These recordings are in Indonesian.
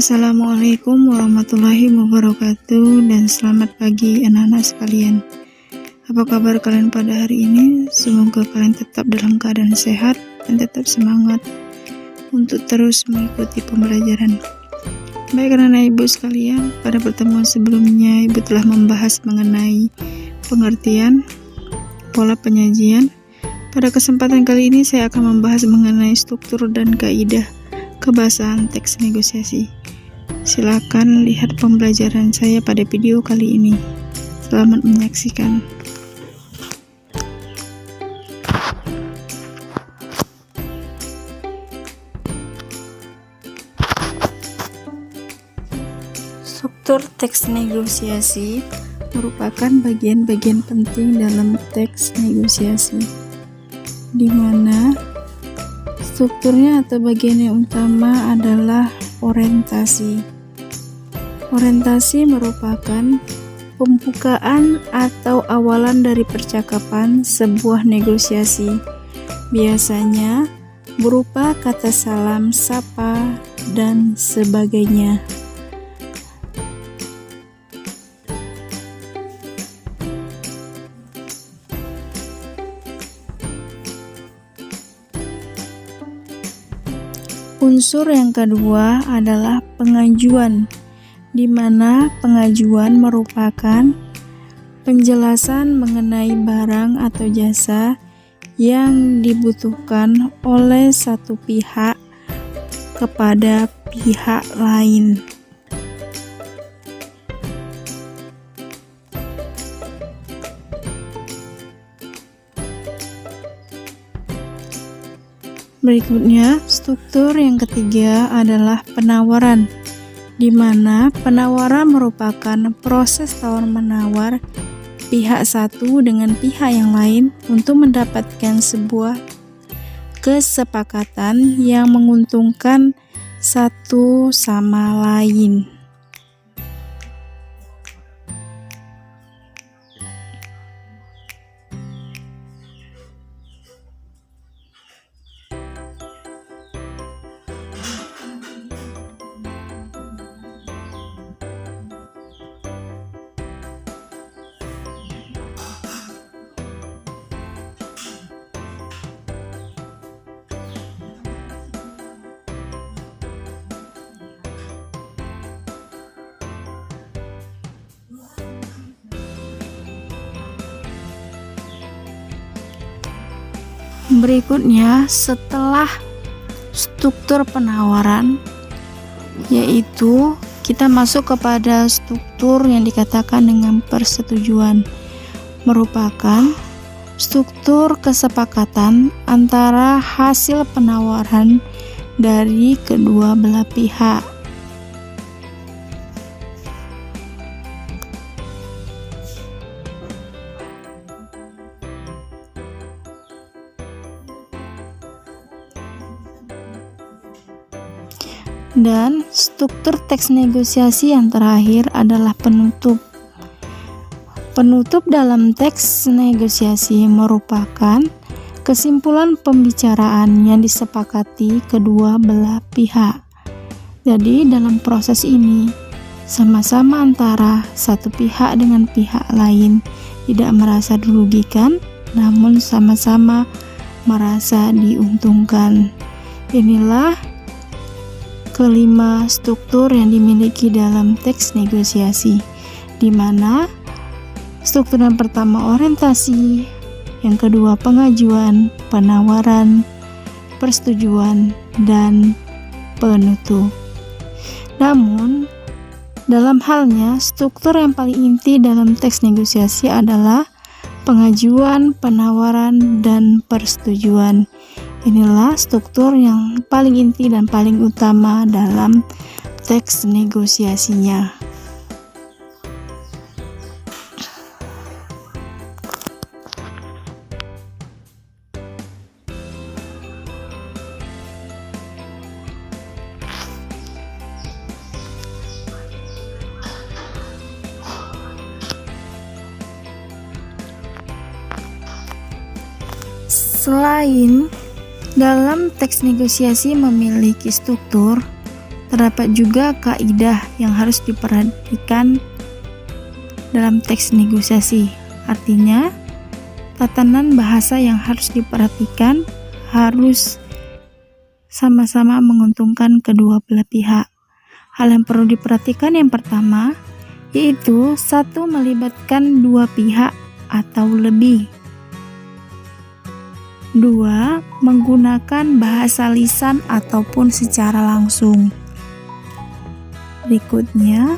Assalamualaikum warahmatullahi wabarakatuh, dan selamat pagi anak-anak sekalian. Apa kabar kalian pada hari ini? Semoga kalian tetap dalam keadaan sehat dan tetap semangat untuk terus mengikuti pembelajaran. Baik anak-anak ibu sekalian, pada pertemuan sebelumnya ibu telah membahas mengenai pengertian, pola penyajian. Pada kesempatan kali ini saya akan membahas mengenai struktur dan kaidah kebahasaan teks negosiasi. Silakan lihat pembelajaran saya pada video kali ini. Selamat menyaksikan. Struktur teks negosiasi merupakan bagian-bagian penting dalam teks negosiasi, di mana strukturnya atau bagian yang utama adalah orientasi. Orientasi merupakan pembukaan atau awalan dari percakapan sebuah negosiasi, biasanya berupa kata salam, sapa, dan sebagainya. Unsur yang kedua adalah pengajuan, di mana pengajuan merupakan penjelasan mengenai barang atau jasa yang dibutuhkan oleh satu pihak kepada pihak lain. Berikutnya, struktur yang ketiga adalah penawaran, di mana penawaran merupakan proses tawar-menawar pihak satu dengan pihak yang lain untuk mendapatkan sebuah kesepakatan yang menguntungkan satu sama lain. Berikutnya, setelah struktur penawaran, yaitu kita masuk kepada struktur yang dikatakan dengan persetujuan, merupakan struktur kesepakatan antara hasil penawaran dari kedua belah pihak. Dan struktur teks negosiasi yang terakhir adalah penutup. Penutup dalam teks negosiasi merupakan kesimpulan pembicaraan yang disepakati kedua belah pihak. Jadi dalam proses ini sama-sama antara satu pihak dengan pihak lain tidak merasa dirugikan, namun sama-sama merasa diuntungkan. Inilah kelima struktur yang dimiliki dalam teks negosiasi, di mana struktur yang pertama orientasi, yang kedua pengajuan, penawaran, persetujuan, dan penutup. Namun, dalam halnya struktur yang paling inti dalam teks negosiasi adalah pengajuan, penawaran, dan persetujuan. Inilah struktur yang paling inti dan paling utama dalam teks negosiasinya. Selain dalam teks negosiasi memiliki struktur, Terdapat juga kaidah yang harus diperhatikan dalam teks negosiasi. Artinya, tatanan bahasa yang harus diperhatikan harus sama-sama menguntungkan kedua belah pihak. Hal yang perlu diperhatikan yang pertama, yaitu satu, melibatkan dua pihak atau lebih. 2. Menggunakan bahasa lisan ataupun secara langsung. Berikutnya,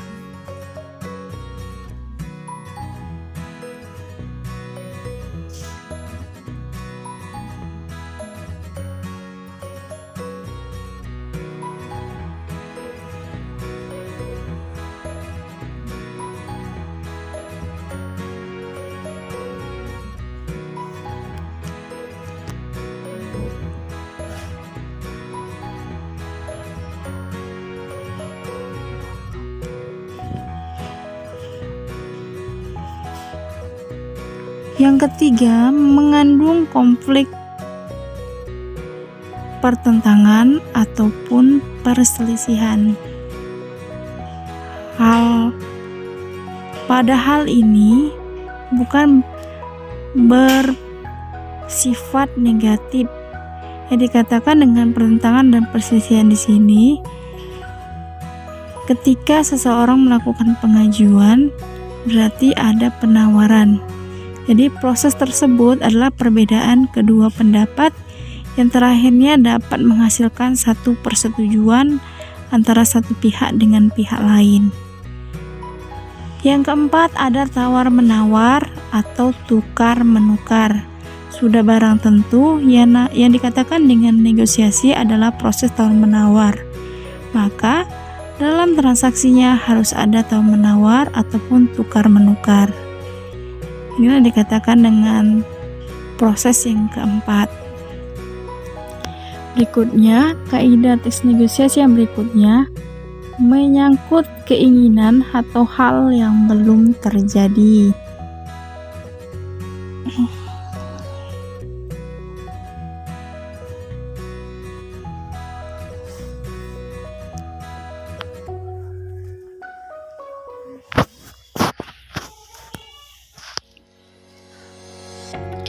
yang ketiga, mengandung konflik, pertentangan, ataupun perselisihan. Pada hal ini bukan bersifat negatif. Yang dikatakan dengan pertentangan dan perselisihan di sini, ketika seseorang melakukan pengajuan, berarti ada penawaran. Jadi proses tersebut adalah perbedaan kedua pendapat yang terakhirnya dapat menghasilkan satu persetujuan antara satu pihak dengan pihak lain. Yang keempat, ada tawar-menawar atau tukar-menukar. Sudah barang tentu yang dikatakan dengan negosiasi adalah proses tawar-menawar. Maka dalam transaksinya harus ada tawar-menawar ataupun tukar-menukar. Inilah dikatakan dengan proses yang keempat. Berikutnya, kaidah teks negosiasi yang berikutnya menyangkut keinginan atau hal yang belum terjadi.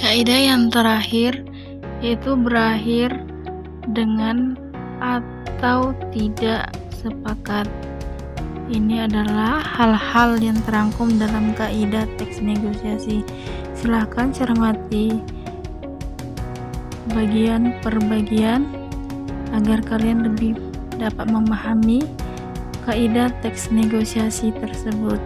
Kaidah yang terakhir yaitu berakhir dengan atau tidak sepakat. Ini adalah hal-hal yang terangkum dalam kaidah teks negosiasi. Silahkan cermati bagian per bagian agar kalian lebih dapat memahami kaidah teks negosiasi tersebut.